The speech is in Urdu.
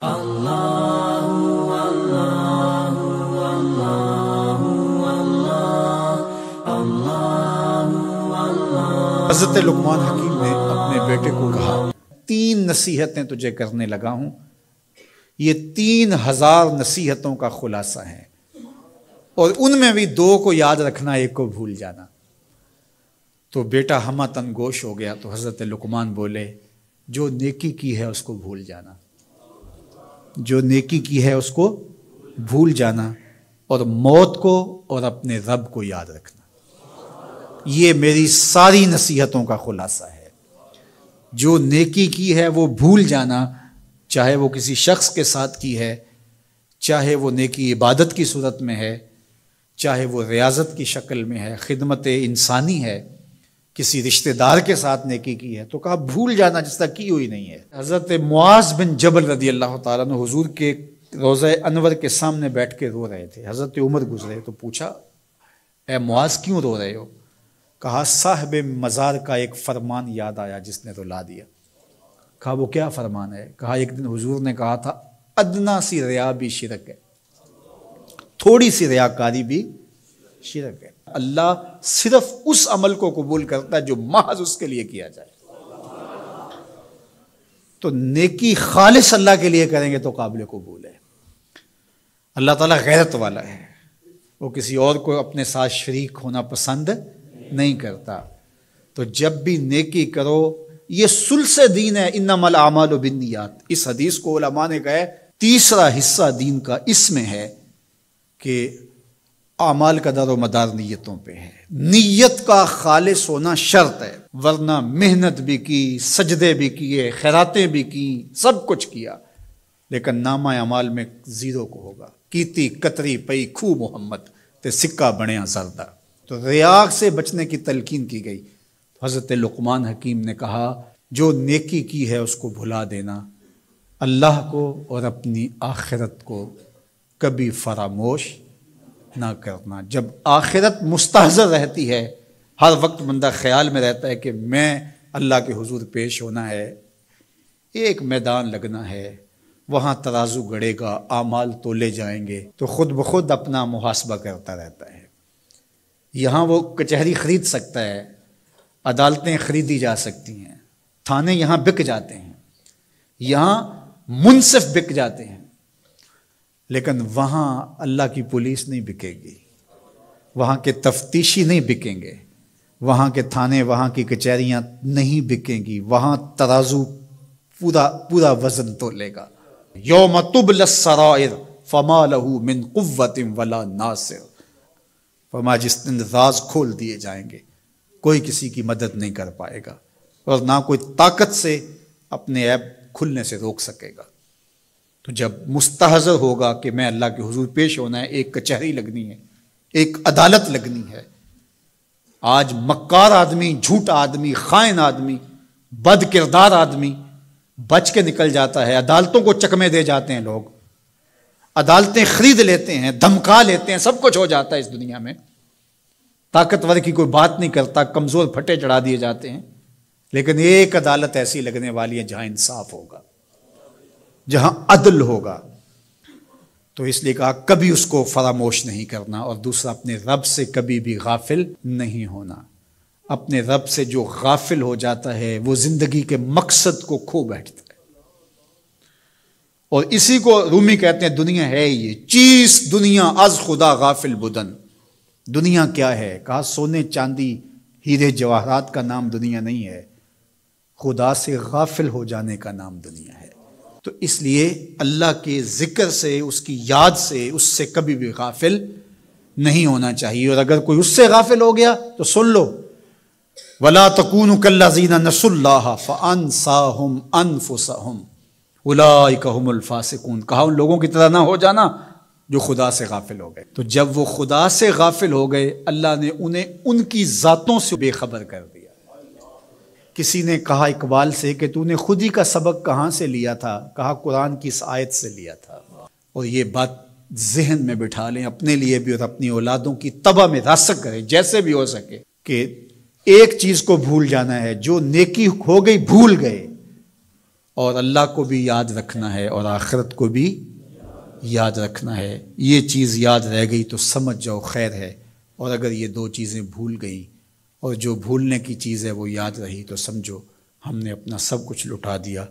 حضرت لقمان حکیم نے اپنے بیٹے کو کہا 3 نصیحتیں تجھے کرنے لگا ہوں، یہ 3000 نصیحتوں کا خلاصہ ہے، اور ان میں بھی 2 کو یاد رکھنا، 1 کو بھول جانا۔ تو بیٹا ہمہ تنگوش ہو گیا، تو حضرت لقمان بولے جو نیکی کی ہے اس کو بھول جانا، جو نیکی کی ہے اس کو بھول جانا، اور موت کو اور اپنے رب کو یاد رکھنا۔ یہ میری ساری نصیحتوں کا خلاصہ ہے۔ جو نیکی کی ہے وہ بھول جانا، چاہے وہ کسی شخص کے ساتھ کی ہے، چاہے وہ نیکی عبادت کی صورت میں ہے، چاہے وہ ریاضت کی شکل میں ہے، خدمت انسانی ہے، کسی رشتہ دار کے ساتھ نیکی کی ہے، تو کہا بھول جانا جس طرح کی ہوئی نہیں ہے۔ حضرت معاذ بن جبل رضی اللہ تعالیٰ عنہ حضور کے روضہ انور کے سامنے بیٹھ کے رو رہے تھے۔ حضرت عمر گزرے تو پوچھا اے معاذ کیوں رو رہے ہو؟ کہا صاحب مزار کا ایک فرمان یاد آیا جس نے رلا دیا۔ کہا وہ کیا فرمان ہے؟ کہا ایک دن حضور نے کہا تھا ادنا سی ریا بھی شرک ہے، تھوڑی سی ریاکاری بھی شرک ہے۔ اللہ صرف اس عمل کو قبول کرتا ہے جو محض اس کے لیے کیا جائے۔ تو نیکی خالص اللہ کے لیے کریں گے تو قابل قبول ہے۔ اللہ تعالیٰ غیرت والا ہے، وہ کسی اور کو اپنے ساتھ شریک ہونا پسند نہیں کرتا۔ تو جب بھی نیکی کرو، یہ سلس دین ہے، انما الاعمال بالنیات۔ اس حدیث کو علماء نے کہا ہے 3 حصہ دین کا اس میں ہے کہ اعمال کا دار و مدار نیتوں پہ ہے۔ نیت کا خالص ہونا شرط ہے، ورنہ محنت بھی کی، سجدے بھی کیے، خیراتیں بھی کی، سب کچھ کیا، لیکن نامہ اعمال میں 0 کو ہوگا۔ کیتی کتری پئی کھو محمد تے سکہ بنیا زردہ۔ تو ریا سے بچنے کی تلقین کی گئی۔ حضرت لقمان حکیم نے کہا جو نیکی کی ہے اس کو بھلا دینا، اللہ کو اور اپنی آخرت کو کبھی فراموش نہ کرنا۔ جب آخرت مستحضر رہتی ہے، ہر وقت بندہ خیال میں رہتا ہے کہ میں اللہ کے حضور پیش ہونا ہے، ایک میدان لگنا ہے، وہاں ترازو گڑے گا، اعمال تولے جائیں گے، تو خود بخود اپنا محاسبہ کرتا رہتا ہے۔ یہاں وہ کچہری خرید سکتا ہے، عدالتیں خریدی جا سکتی ہیں، تھانے یہاں بک جاتے ہیں، یہاں منصف بک جاتے ہیں، لیکن وہاں اللہ کی پولیس نہیں بکے گی، وہاں کے تفتیشی نہیں بکیں گے، وہاں کے تھانے، وہاں کی کچہریاں نہیں بکیں گی، وہاں ترازو پورا وزن تولے گا۔ یوم تبلی السرائر فما له من قوت ولا ناصر۔ فرمایا جس دن راز کھول دیے جائیں گے، کوئی کسی کی مدد نہیں کر پائے گا، اور نہ کوئی طاقت سے اپنے عیب کھلنے سے روک سکے گا۔ تو جب مستحضر ہوگا کہ میں اللہ کے حضور پیش ہونا ہے، ایک کچہری لگنی ہے، ایک عدالت لگنی ہے۔ آج مکار آدمی، جھوٹا آدمی، خائن آدمی، بد کردار آدمی بچ کے نکل جاتا ہے، عدالتوں کو چکمے دے جاتے ہیں لوگ، عدالتیں خرید لیتے ہیں، دھمکا لیتے ہیں، سب کچھ ہو جاتا ہے اس دنیا میں۔ طاقتور کی کوئی بات نہیں کرتا، کمزور پھٹے چڑھا دیے جاتے ہیں، لیکن ایک عدالت ایسی لگنے والی ہے جہاں انصاف ہوگا، جہاں عدل ہوگا۔ تو اس لیے کہا کبھی اس کو فراموش نہیں کرنا، اور دوسرا اپنے رب سے کبھی بھی غافل نہیں ہونا۔ اپنے رب سے جو غافل ہو جاتا ہے وہ زندگی کے مقصد کو کھو بیٹھتا ہے۔ اور اسی کو رومی کہتے ہیں دنیا ہے یہ چیز، دنیا از خدا غافل بدن۔ دنیا کیا ہے؟ کہا سونے چاندی ہیرے جواہرات کا نام دنیا نہیں ہے، خدا سے غافل ہو جانے کا نام دنیا ہے۔ تو اس لیے اللہ کے ذکر سے، اس کی یاد سے، اس سے کبھی بھی غافل نہیں ہونا چاہیے۔ اور اگر کوئی اس سے غافل ہو گیا تو سن لو وَلَا تَكُونُوا كَالَّذِينَ نَسُوا اللَّهَ فَأَنسَاهُمْ أَنفُسَهُمْ اولئک هم الفاسقون۔ کہا ان لوگوں کی طرح نہ ہو جانا جو خدا سے غافل ہو گئے۔ تو جب وہ خدا سے غافل ہو گئے، اللہ نے انہیں ان کی ذاتوں سے بے خبر کر دیا۔ کسی نے کہا اقبال سے کہ تو نے خود ہی کا سبق کہاں سے لیا تھا؟ کہا قرآن کی اس آیت سے لیا تھا۔ اور یہ بات ذہن میں بٹھا لیں، اپنے لیے بھی اور اپنی اولادوں کی طبع میں راسخ کریں جیسے بھی ہو سکے، کہ ایک چیز کو بھول جانا ہے، جو نیکی ہو گئی بھول گئے، اور اللہ کو بھی یاد رکھنا ہے اور آخرت کو بھی یاد رکھنا ہے۔ یہ چیز یاد رہ گئی تو سمجھ جاؤ خیر ہے، اور اگر یہ دو چیزیں بھول گئیں اور جو بھولنے کی چیز ہے وہ یاد رہی تو سمجھو ہم نے اپنا سب کچھ لٹا دیا۔